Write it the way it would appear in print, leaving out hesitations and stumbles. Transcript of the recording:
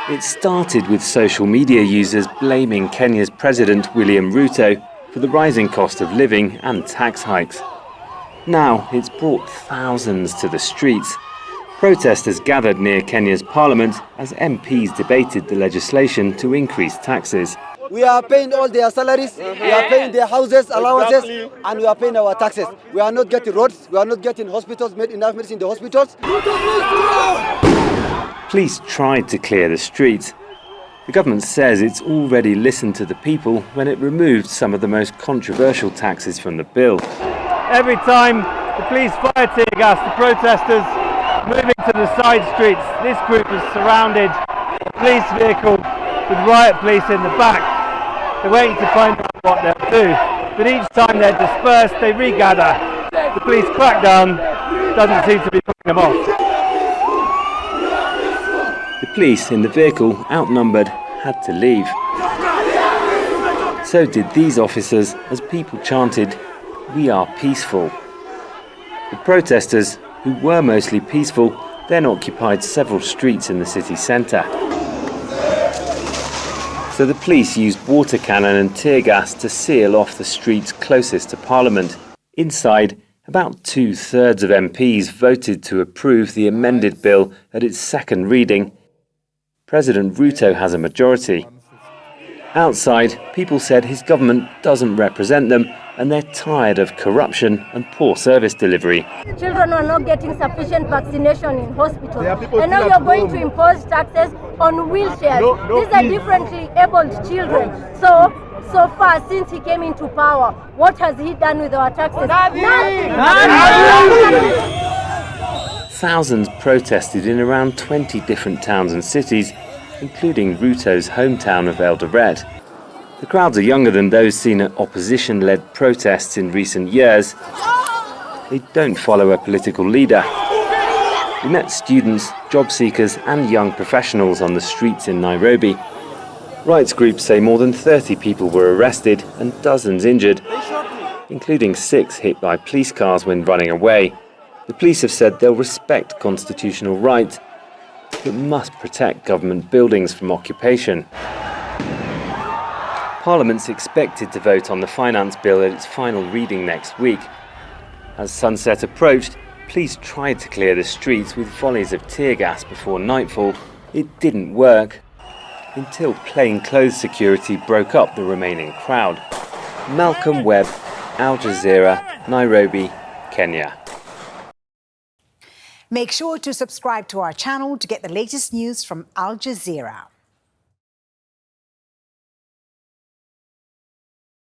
It started with social media users blaming Kenya's President William Ruto for the rising cost of living and tax hikes. Now it's brought thousands to the streets. Protesters gathered near Kenya's parliament as MPs debated the legislation to increase taxes. We are paying all their salaries, we are paying their houses, allowances, and we are paying our taxes. We are not getting roads, we are not getting hospitals, enough medicine in the hospitals. Police tried to clear the streets. The government says it's already listened to the people when it removed some of the most controversial taxes from the bill. Every time the police fire tear gas, the protesters moving to the side streets. This group has surrounded a police vehicle with riot police in the back. They're waiting to find out what they'll do. But each time they're dispersed, they regather. The police crackdown doesn't seem to be putting them off. The police in the vehicle, outnumbered, had to leave. So did these officers as people chanted, "We are peaceful." The protesters, who were mostly peaceful, then occupied several streets in the city centre. So the police used water cannon and tear gas to seal off the streets closest to Parliament. Inside, about 2/3 of MPs voted to approve the amended bill at its second reading. President Ruto has a majority. Outside, people said his government doesn't represent them and they're tired of corruption and poor service delivery. Children are not getting sufficient vaccination in hospitals. And now you're going to impose taxes on wheelchairs. These are differently abled children. So far, since he came into power, what has he done with our taxes? Nothing. Thousands protested in around 20 different towns and cities, including Ruto's hometown of Eldoret. The crowds are younger than those seen at opposition-led protests in recent years. They don't follow a political leader. We met students, job seekers and young professionals on the streets in Nairobi. Rights groups say more than 30 people were arrested and dozens injured, including 6 hit by police cars when running away. The police have said they'll respect constitutional rights, but must protect government buildings from occupation. Parliament's expected to vote on the finance bill at its final reading next week. As sunset approached, police tried to clear the streets with volleys of tear gas before nightfall. It didn't work until plainclothes security broke up the remaining crowd. Malcolm Webb, Al Jazeera, Nairobi, Kenya. Make sure to subscribe to our channel to get the latest news from Al Jazeera.